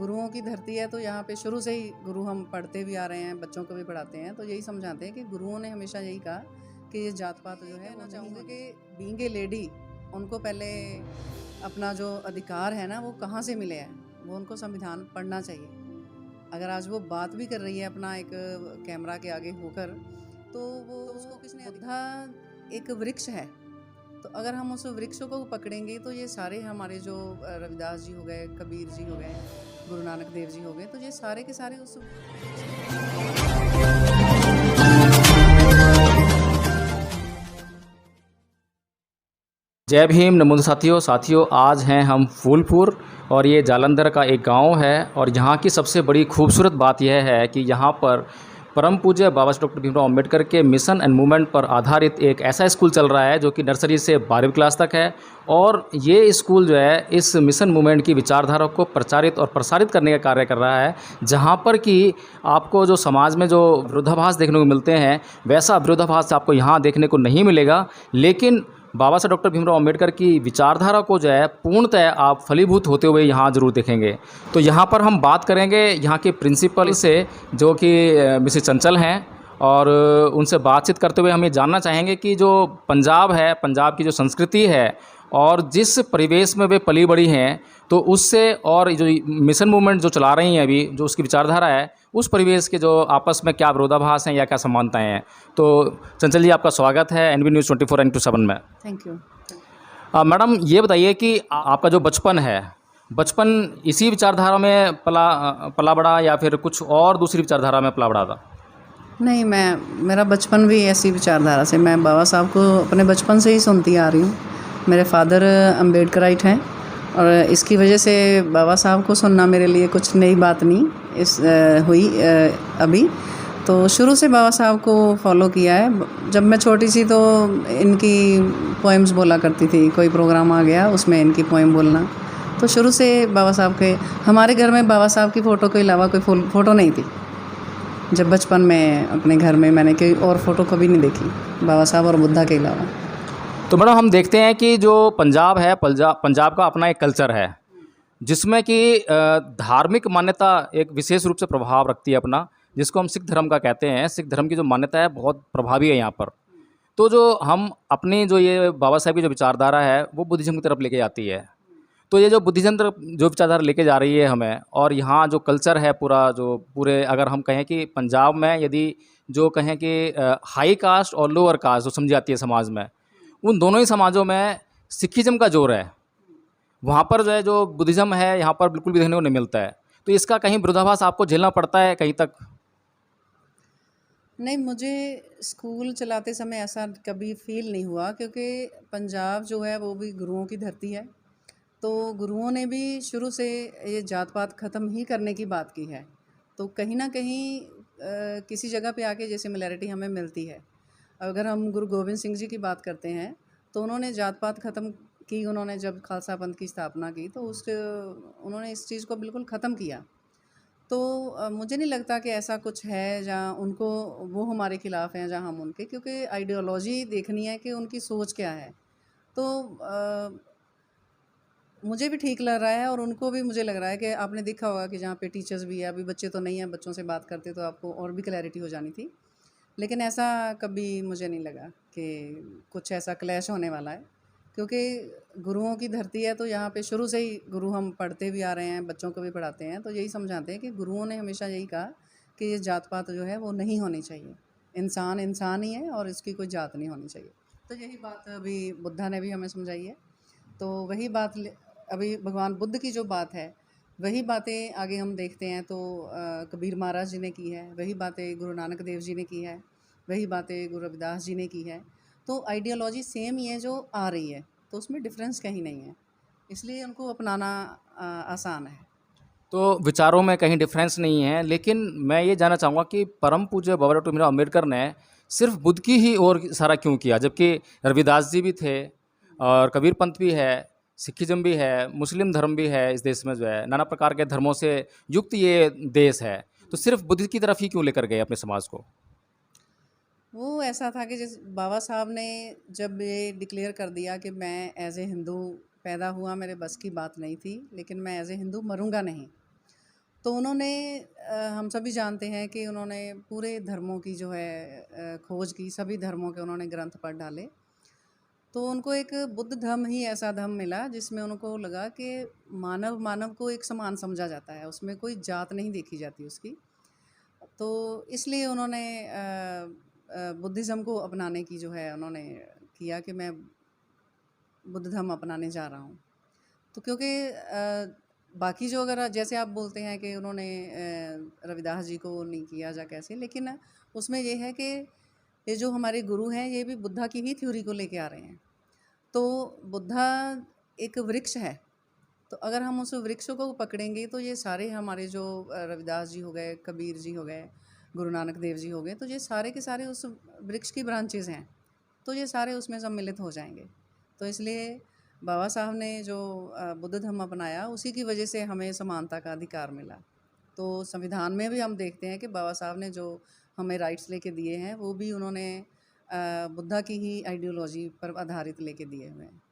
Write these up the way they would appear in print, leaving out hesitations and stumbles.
गुरुओं की धरती है, तो यहाँ पे शुरू से ही गुरु हम पढ़ते भी आ रहे हैं, बच्चों को भी पढ़ाते हैं। तो यही समझाते हैं कि गुरुओं ने हमेशा यही कहा कि ये जात पात जो है, मैं चाहूँगी कि बीइंग ए लेडी उनको पहले अपना जो अधिकार है ना, वो कहाँ से मिले हैं, वो उनको संविधान पढ़ना चाहिए। अगर आज वो बात भी कर रही है अपना एक कैमरा के आगे होकर, तो वो तो उसको किसने, बुद्धा एक वृक्ष है, तो अगर हम उस वृक्ष को पकड़ेंगे तो ये सारे हमारे जो रविदास जी हो गए, कबीर जी हो गए, गुरु नानक देव जी हो गए, तो ये सारे के सारे उस जय भीम। नमो साथियों, आज हैं हम फूलपुर और ये जालंधर का एक गांव है और यहाँ की सबसे बड़ी खूबसूरत बात यह है कि यहाँ पर परम पूज्य बाबा डॉक्टर भीमराव अंबेडकर के मिशन एंड मूवमेंट पर आधारित एक ऐसा स्कूल चल रहा है जो कि नर्सरी से 12वीं क्लास तक है। और ये स्कूल जो है इस मिशन मूवमेंट की विचारधारा को प्रचारित और प्रसारित करने का कार्य कर रहा है, जहाँ पर कि आपको जो समाज में जो विरोधाभास देखने को मिलते हैं वैसा विरोधाभास आपको यहाँ देखने को नहीं मिलेगा। लेकिन बाबा साहब डॉक्टर भीमराव अंबेडकर की विचारधारा को जो है पूर्णतः आप फलीभूत होते हुए यहाँ ज़रूर देखेंगे। तो यहाँ पर हम बात करेंगे यहाँ के प्रिंसिपल से, जो कि मिसेस चंचल हैं, और उनसे बातचीत करते हुए हम ये जानना चाहेंगे कि जो पंजाब है, पंजाब की जो संस्कृति है और जिस परिवेश में वे पली बड़ी हैं, तो उससे और जो मिशन मूवमेंट जो चला रही हैं अभी, जो उसकी विचारधारा है, उस परिवेश के जो आपस में क्या विरोधाभास हैं या क्या समानताएं हैं। तो चंचल जी, आपका स्वागत है एनबी न्यूज़ 24x7 में। Thank you. मैडम, ये बताइए कि आपका जो बचपन इसी विचारधारा में पला बड़ा या फिर कुछ और दूसरी विचारधारा में पला बड़ा था? नहीं, मेरा बचपन भी ऐसी विचारधारा से, मैं बाबा साहब को अपने बचपन से ही सुनती आ रही हूँ। मेरे फादर अम्बेडकराइट हैं और इसकी वजह से बाबा साहब को सुनना मेरे लिए कुछ नई बात नहीं हुई अभी। तो शुरू से बाबा साहब को फॉलो किया है। जब मैं छोटी सी तो इनकी पोएम्स बोला करती थी, कोई प्रोग्राम आ गया उसमें इनकी पोएम बोलना। तो शुरू से बाबा साहब के, हमारे घर में बाबा साहब की फ़ोटो के अलावा कोई फ़ोटो नहीं थी। जब बचपन में अपने घर में मैंने कोई और फ़ोटो कभी नहीं देखी बाबा साहब और बुद्धा के अलावा। तो मैडम, हम देखते हैं कि जो पंजाब है, पंजाब का अपना एक कल्चर है जिसमें कि धार्मिक मान्यता एक विशेष रूप से प्रभाव रखती है अपना, जिसको हम सिख धर्म का कहते हैं। सिख धर्म की जो मान्यता है बहुत प्रभावी है यहाँ पर। तो जो हम अपनी जो ये बाबा साहब की जो विचारधारा है वो बुद्धिज़्म की तरफ लेके जाती है। तो ये जो बुद्धिज़्म तरफ जो विचारधारा लेके जा रही है हमें, और यहाँ जो कल्चर है पूरे अगर हम कहें कि पंजाब में यदि जो कहें कि हाई कास्ट और लोअर कास्ट जो समझी जाती है समाज में, उन दोनों ही समाजों में सिखिज़्म का जोर है। वहाँ पर जो है जो बुद्धिज़्म है यहाँ पर बिल्कुल भी देखने को नहीं मिलता है। तो इसका कहीं विरोधाभास आपको झेलना पड़ता है कहीं तक? नहीं, मुझे स्कूल चलाते समय ऐसा कभी फील नहीं हुआ, क्योंकि पंजाब जो है वो भी गुरुओं की धरती है। तो गुरुओं ने भी शुरू से ये जात पात ख़त्म ही करने की बात की है। तो कहीं ना कहीं किसी जगह पे आके जैसे सिमिलैरिटी हमें मिलती है। अगर हम गुरु गोविंद सिंह जी की बात करते हैं, तो उन्होंने जात पात ख़त्म की। उन्होंने जब खालसा पंथ की स्थापना की तो उन्होंने इस चीज़ को बिल्कुल ख़त्म किया। तो मुझे नहीं लगता कि ऐसा कुछ है जहाँ उनको, वो हमारे खिलाफ़ हैं जहाँ हम उनके, क्योंकि आइडियोलॉजी देखनी है कि उनकी सोच क्या है। तो मुझे भी ठीक लग रहा है और उनको भी मुझे लग रहा है कि आपने देखा होगा कि जहाँ पे टीचर्स भी है, अभी बच्चे तो नहीं हैं, बच्चों से बात करते तो आपको और भी क्लैरिटी हो जानी थी। लेकिन ऐसा कभी मुझे नहीं लगा कि कुछ ऐसा क्लैश होने वाला है, क्योंकि गुरुओं की धरती है, तो यहाँ पे शुरू से ही गुरु हम पढ़ते भी आ रहे हैं, बच्चों को भी पढ़ाते हैं। तो यही समझाते हैं कि गुरुओं ने हमेशा यही कहा कि ये जात पात जो है वो नहीं होनी चाहिए। इंसान इंसान ही है और इसकी कोई जात नहीं होनी चाहिए। तो यही बात अभी बुद्धा ने भी हमें समझाई है। तो वही बात अभी भगवान बुद्ध की जो बात है, वही बातें आगे हम देखते हैं तो कबीर महाराज जी ने की है, वही बातें गुरु नानक देव जी ने की है, वही बातें गुरु रविदास जी ने की है। तो आइडियोलॉजी सेम ही है जो आ रही है, तो उसमें डिफरेंस कहीं नहीं है, इसलिए उनको अपनाना आसान है। तो विचारों में कहीं डिफरेंस नहीं है, लेकिन मैं ये जानना चाहूँगा कि परम पूज्य बाबा डॉक्टर भीमराव अम्बेडकर ने सिर्फ बुद्ध की ही ओर इशारा क्यों किया, जबकि रविदास जी भी थे और कबीर पंथ भी है, सिखिज्म भी है, मुस्लिम धर्म भी है। इस देश में जो है नाना प्रकार के धर्मों से युक्त ये देश है, तो सिर्फ बुद्ध की तरफ ही क्यों लेकर गए अपने समाज को? वो ऐसा था कि जिस बाबा साहब ने जब ये डिक्लेयर कर दिया कि मैं एज ए हिंदू पैदा हुआ, मेरे बस की बात नहीं थी, लेकिन मैं एज ए हिंदू मरूंगा नहीं। तो उन्होंने हम सभी जानते हैं कि उन्होंने पूरे धर्मों की जो है खोज की, सभी धर्मों के उन्होंने ग्रंथ पढ़ डाले। तो उनको एक बुद्ध धम्म ही ऐसा धम्म मिला जिसमें उनको लगा कि मानव मानव को एक समान समझा जाता है, उसमें कोई जात नहीं देखी जाती उसकी। तो इसलिए उन्होंने बुद्धिज़्म को अपनाने की जो है उन्होंने किया कि मैं बुद्ध धम्म अपनाने जा रहा हूँ। तो क्योंकि बाकी जो अगर जैसे आप बोलते हैं कि उन्होंने रविदास जी को नहीं किया या कैसे, लेकिन उसमें ये है कि ये जो हमारे गुरु हैं ये भी बुद्धा की ही थ्योरी को लेके आ रहे हैं। तो बुद्धा एक वृक्ष है, तो अगर हम उस वृक्ष को पकड़ेंगे तो ये सारे हमारे जो रविदास जी हो गए, कबीर जी हो गए, गुरु नानक देव जी हो गए, तो ये सारे के सारे उस वृक्ष की ब्रांचेज़ हैं, तो ये सारे उसमें सम्मिलित हो जाएंगे। तो इसलिए बाबा साहब ने जो बुद्ध धम्म अपनाया उसी की वजह से हमें समानता का अधिकार मिला। तो संविधान में भी हम देखते हैं कि बाबा साहब ने जो हमें राइट्स लेके दिए हैं वो भी उन्होंने बुद्धा की ही आइडियोलॉजी पर आधारित लेके दिए हुए हैं।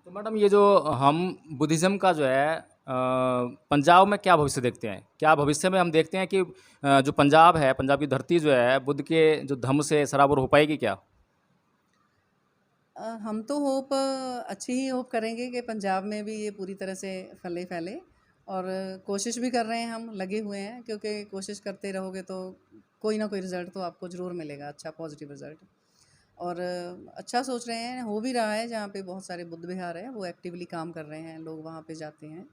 तो मैडम ये जो हम बुद्धिज़्म का जो है पंजाब में क्या भविष्य देखते हैं? क्या भविष्य में हम देखते हैं कि जो पंजाब है, पंजाब की धरती जो है बुद्ध के जो धम्म से सराबोर हो पाएगी क्या? हम तो होप अच्छी ही होप करेंगे कि पंजाब में भी ये पूरी तरह से फैले और कोशिश भी कर रहे हैं, हम लगे हुए हैं, क्योंकि कोशिश करते रहोगे तो कोई ना कोई रिज़ल्ट तो आपको ज़रूर मिलेगा, अच्छा पॉजिटिव रिज़ल्ट। और अच्छा सोच रहे हैं, हो भी रहा है, जहाँ पे बहुत सारे बुद्ध विहार हैं वो एक्टिवली काम कर रहे हैं, लोग वहाँ पे जाते हैं।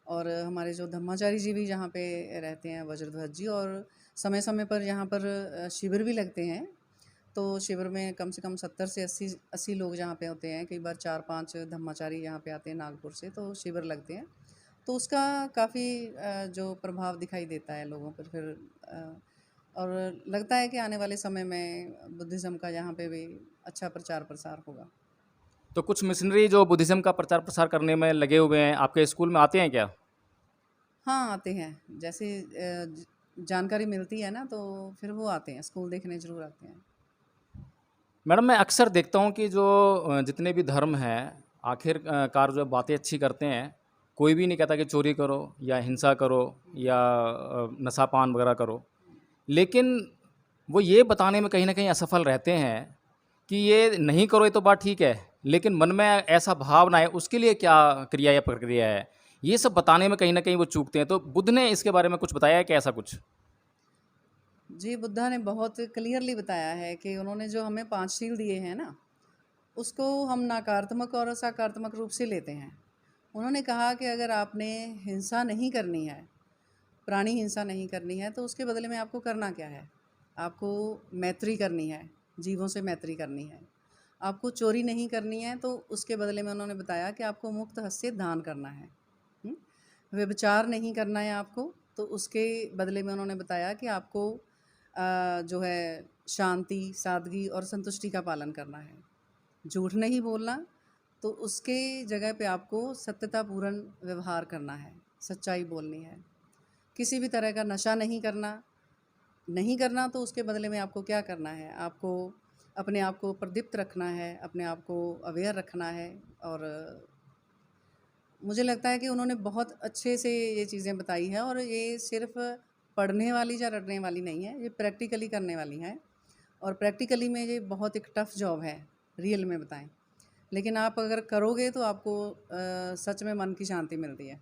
और हमारे जो धम्माचारी जी भी जहाँ पे रहते हैं, वज्रध्वज जी, और समय समय पर यहाँ पर शिविर भी लगते हैं। तो शिविर में कम से कम 70 से 80 लोग जहाँ पे होते हैं, कई बार 4-5 धम्माचारी यहाँ पे आते हैं नागपुर से, तो शिविर लगते हैं। तो उसका काफ़ी जो प्रभाव दिखाई देता है लोगों पर फिर और लगता है कि आने वाले समय में बुद्धिज़्म का यहाँ पे भी अच्छा प्रचार प्रसार होगा। तो कुछ मिशनरी जो बुद्धिज़्म का प्रचार प्रसार करने में लगे हुए हैं, आपके स्कूल में आते हैं क्या? हाँ, आते हैं, जैसे जानकारी मिलती है ना तो फिर वो आते हैं, स्कूल देखने ज़रूर आते हैं। मैडम मैं अक्सर देखता हूँ कि जो जितने भी धर्म हैं आखिरकार जो बातें अच्छी करते हैं, कोई भी नहीं कहता कि चोरी करो या हिंसा करो या नशा पान वगैरह करो, लेकिन वो ये बताने में कहीं ना कहीं असफल रहते हैं कि ये नहीं करो, ये तो बात ठीक है, लेकिन मन में ऐसा भाव ना आए उसके लिए क्या क्रिया या प्रक्रिया है, ये सब बताने में कहीं ना कहीं वो चूकते हैं। तो बुद्ध ने इसके बारे में कुछ बताया है क्या ऐसा कुछ? जी, बुद्धा ने बहुत क्लियरली बताया है कि उन्होंने जो हमें 5 शील दिए हैं ना, उसको हम नकारात्मक और सकारात्मक रूप से लेते हैं। उन्होंने कहा कि अगर आपने हिंसा नहीं करनी है, प्राणी हिंसा नहीं करनी है, तो उसके बदले में आपको करना क्या है? आपको मैत्री करनी है, जीवों से मैत्री करनी है। आपको चोरी नहीं करनी है, तो उसके बदले में उन्होंने बताया कि आपको मुक्त हस्त से दान करना है। हुँ? व्यभिचार नहीं करना है आपको, तो उसके बदले में उन्होंने बताया कि आपको जो है शांति, सादगी और संतुष्टि का पालन करना है। झूठ नहीं बोलना, तो उसके जगह पे आपको सत्यतापूर्ण व्यवहार करना है, सच्चाई बोलनी है। किसी भी तरह का नशा नहीं करना तो उसके बदले में आपको क्या करना है? आपको अपने आप को प्रदीप्त रखना है, अपने आप को अवेयर रखना है। और मुझे लगता है कि उन्होंने बहुत अच्छे से ये चीज़ें बताई हैं, और ये सिर्फ़ पढ़ने वाली या रटने वाली नहीं है, ये प्रैक्टिकली करने वाली हैं। और प्रैक्टिकली में ये बहुत एक टफ़ जॉब है, रियल में बताएँ। लेकिन आप अगर करोगे तो आपको सच में मन की शांति मिलती है।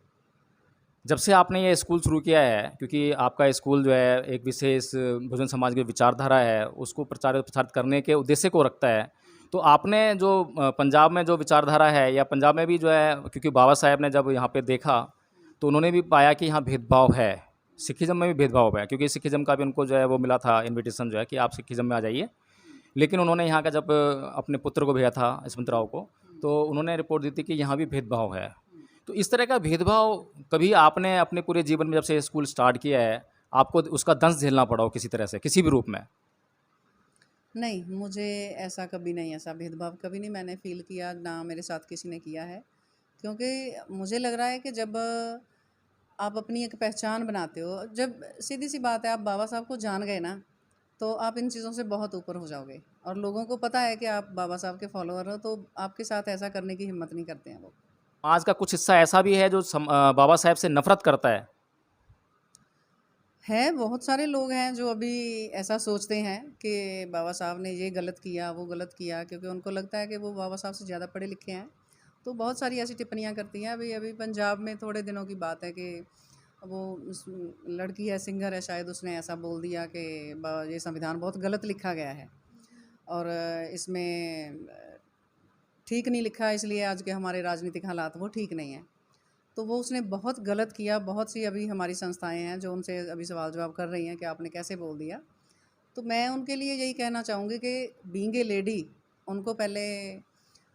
जब से आपने ये स्कूल शुरू किया है, क्योंकि आपका स्कूल जो है एक विशेष बहुजन समाज की विचारधारा है, उसको प्रचारित प्रसारित करने के उद्देश्य को रखता है, तो आपने जो पंजाब में जो विचारधारा है या पंजाब में भी जो है, क्योंकि बाबा साहेब ने जब यहाँ पे देखा तो उन्होंने भी पाया कि यहाँ भेदभाव है, सिखिज़्म में भी भेदभाव है, क्योंकि सिखिज़्म का भी उनको जो है वो मिला था इन्विटेशन जो है कि आप सिखिज़्म में आ जाइए। लेकिन उन्होंने यहाँ का जब अपने पुत्र को भेजा था यशवंतराव को, तो उन्होंने रिपोर्ट दी थी कि यहाँ भी भेदभाव है। तो इस तरह का भेदभाव कभी आपने अपने पूरे जीवन में जब से स्कूल स्टार्ट किया है, आपको उसका दंश झेलना पड़ा हो किसी तरह से, किसी भी रूप में? नहीं, मुझे ऐसा कभी नहीं, ऐसा भेदभाव कभी नहीं मैंने फ़ील किया, ना मेरे साथ किसी ने किया है। क्योंकि मुझे लग रहा है कि जब आप अपनी एक पहचान बनाते हो, जब सीधी-सी बात है, आप बाबा साहब को जान गए ना, तो आप इन चीज़ों से बहुत ऊपर हो जाओगे। और लोगों को पता है कि आप बाबा साहब के फॉलोअर हो, तो आपके साथ ऐसा करने की हिम्मत नहीं करते हैं लोग। आज का कुछ हिस्सा ऐसा भी है जो बाबा साहेब से नफ़रत करता है। है, बहुत सारे लोग हैं जो अभी ऐसा सोचते हैं कि बाबा साहब ने ये गलत किया, वो गलत किया, क्योंकि उनको लगता है कि वो बाबा साहब से ज़्यादा पढ़े लिखे हैं। तो बहुत सारी ऐसी टिप्पणियाँ करती हैं। अभी अभी पंजाब में थोड़े दिनों की बात है कि वो उस लड़की है, सिंगर है शायद, उसने ऐसा बोल दिया कि ये संविधान बहुत गलत लिखा गया है और इसमें ठीक नहीं लिखा, इसलिए आज के हमारे राजनीतिक हालात वो ठीक नहीं हैं। तो वो उसने बहुत गलत किया। बहुत सी अभी हमारी संस्थाएं हैं जो उनसे अभी सवाल जवाब कर रही हैं कि आपने कैसे बोल दिया। तो मैं उनके लिए यही कहना चाहूँगी कि बीइंग ए लेडी, उनको पहले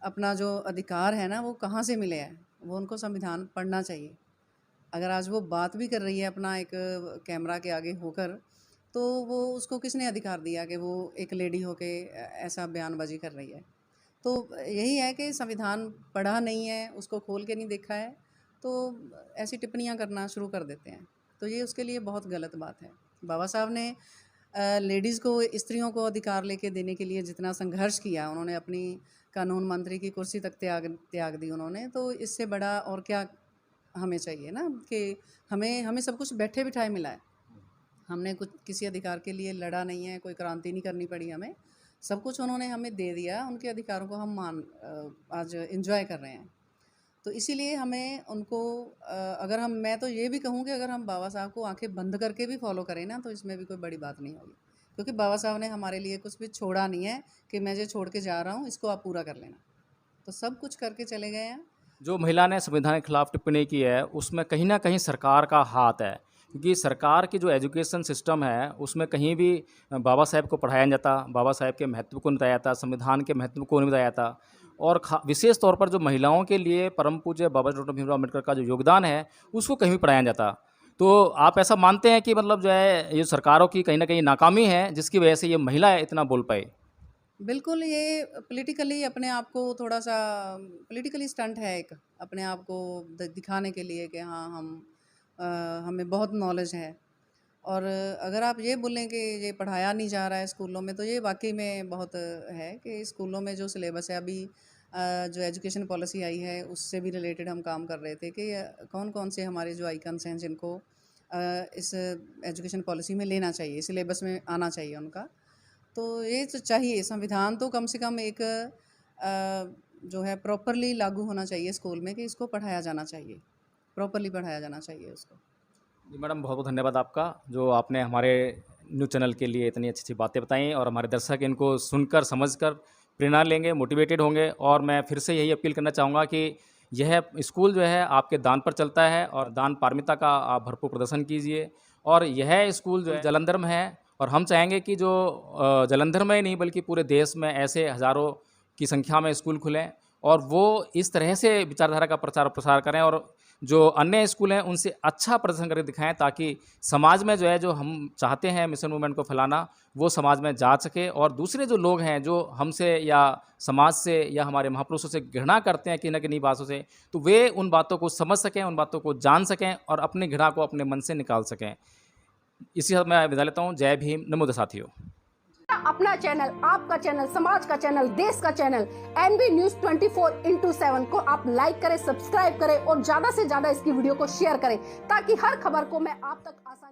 अपना जो अधिकार है ना वो कहाँ से मिले हैं, वो उनको संविधान पढ़ना चाहिए। अगर आज वो बात भी कर रही है अपना एक कैमरा के आगे होकर, तो वो उसको किसने अधिकार दिया कि वो एक लेडी होके ऐसा बयानबाजी कर रही है। तो यही है कि संविधान पढ़ा नहीं है, उसको खोल के नहीं देखा है, तो ऐसी टिप्पणियाँ करना शुरू कर देते हैं। तो ये उसके लिए बहुत गलत बात है। बाबा साहब ने लेडीज़ को, स्त्रियों को अधिकार लेके देने के लिए जितना संघर्ष किया, उन्होंने अपनी कानून मंत्री की कुर्सी तक त्याग दी उन्होंने। तो इससे बड़ा और क्या हमें चाहिए ना, कि हमें हमें सब कुछ बैठे बिठाए मिला है। हमने कुछ किसी अधिकार के लिए लड़ा नहीं है, कोई क्रांति नहीं करनी पड़ी हमें। सब कुछ उन्होंने हमें दे दिया, उनके अधिकारों को हम आज एंजॉय कर रहे हैं। तो इसीलिए हमें उनको अगर हम, मैं तो ये भी कहूँ कि अगर हम बाबा साहब को आंखें बंद करके भी फॉलो करें ना, तो इसमें भी कोई बड़ी बात नहीं होगी, क्योंकि बाबा साहब ने हमारे लिए कुछ भी छोड़ा नहीं है कि मैं जो छोड़ के जा रहा हूँ इसको आप पूरा कर लेना। तो सब कुछ करके चले गए हैं। जो महिला ने संविधान के खिलाफ टिप्पणी की है उसमें कहीं ना कहीं सरकार का हाथ है, क्योंकि सरकार की जो एजुकेशन सिस्टम है उसमें कहीं भी बाबा साहेब को पढ़ाया नहीं जाता, बाबा साहेब के महत्व को नहीं बताया जाता, संविधान के महत्व को नहीं बताया जाता। और विशेष तौर पर जो महिलाओं के लिए परम पूज्य बाबा डॉक्टर भीमराव अम्बेडकर का जो योगदान है उसको कहीं भी पढ़ाया नहीं जाता। तो आप ऐसा मानते हैं कि मतलब जो है ये सरकारों की कहीं ना कहीं नाकामी है जिसकी वजह से ये महिला इतना बोल पाए? बिल्कुल, ये पॉलिटिकली अपने आप को थोड़ा-सा पॉलिटिकली स्टंट है एक, अपने आप को दिखाने के लिए कि हाँ हमें बहुत नॉलेज है। और अगर आप ये बोलें कि ये पढ़ाया नहीं जा रहा है स्कूलों में, तो ये वाक़ई में बहुत है कि स्कूलों में जो सिलेबस है अभी, जो एजुकेशन पॉलिसी आई है उससे भी रिलेटेड हम काम कर रहे थे कि कौन-कौन से हमारे जो आइकन्स हैं जिनको इस एजुकेशन पॉलिसी में लेना चाहिए, सिलेबस में आना चाहिए उनका। तो ये तो चाहिए, संविधान तो कम से कम एक जो है प्रॉपरली लागू होना चाहिए स्कूल में, कि इसको पढ़ाया जाना चाहिए, प्रॉपरली पढ़ाया जाना चाहिए उसको। जी मैडम, बहुत बहुत धन्यवाद आपका, जो आपने हमारे न्यूज़ चैनल के लिए इतनी अच्छी अच्छी बातें बताई और हमारे दर्शक इनको सुनकर समझकर प्रेरणा लेंगे, मोटिवेटेड होंगे। और मैं फिर से यही अपील करना चाहूँगा कि यह स्कूल जो है आपके दान पर चलता है और दान पारमिता का आप भरपूर प्रदर्शन कीजिए। और यह स्कूल जो है जालंधर में है और हम चाहेंगे कि जो जालंधर में ही नहीं बल्कि पूरे देश में ऐसे हज़ारों की संख्या में स्कूल खुलें और वो इस तरह से विचारधारा का प्रचार प्रसार करें और जो अन्य स्कूल हैं उनसे अच्छा प्रदर्शन करके दिखाएं, ताकि समाज में जो है जो हम चाहते हैं मिशन मूवमेंट को फैलाना वो समाज में जा सके। और दूसरे जो लोग हैं जो हमसे या समाज से या हमारे महापुरुषों से घृणा करते हैं किन्हीं न किन्हीं बातों से, तो वे उन बातों को समझ सकें, उन बातों को जान सकें और अपनी घृणा को अपने मन से निकाल सकें। इसी साथ मैं विदा लेता हूँ। जय भीम, नमो साथियों। अपना चैनल, आपका चैनल, समाज का चैनल, देश का चैनल एनबी न्यूज 24/7 को आप लाइक करें, सब्सक्राइब करें और ज्यादा से ज्यादा इसकी वीडियो को शेयर करें, ताकि हर खबर को मैं आप तक आसानी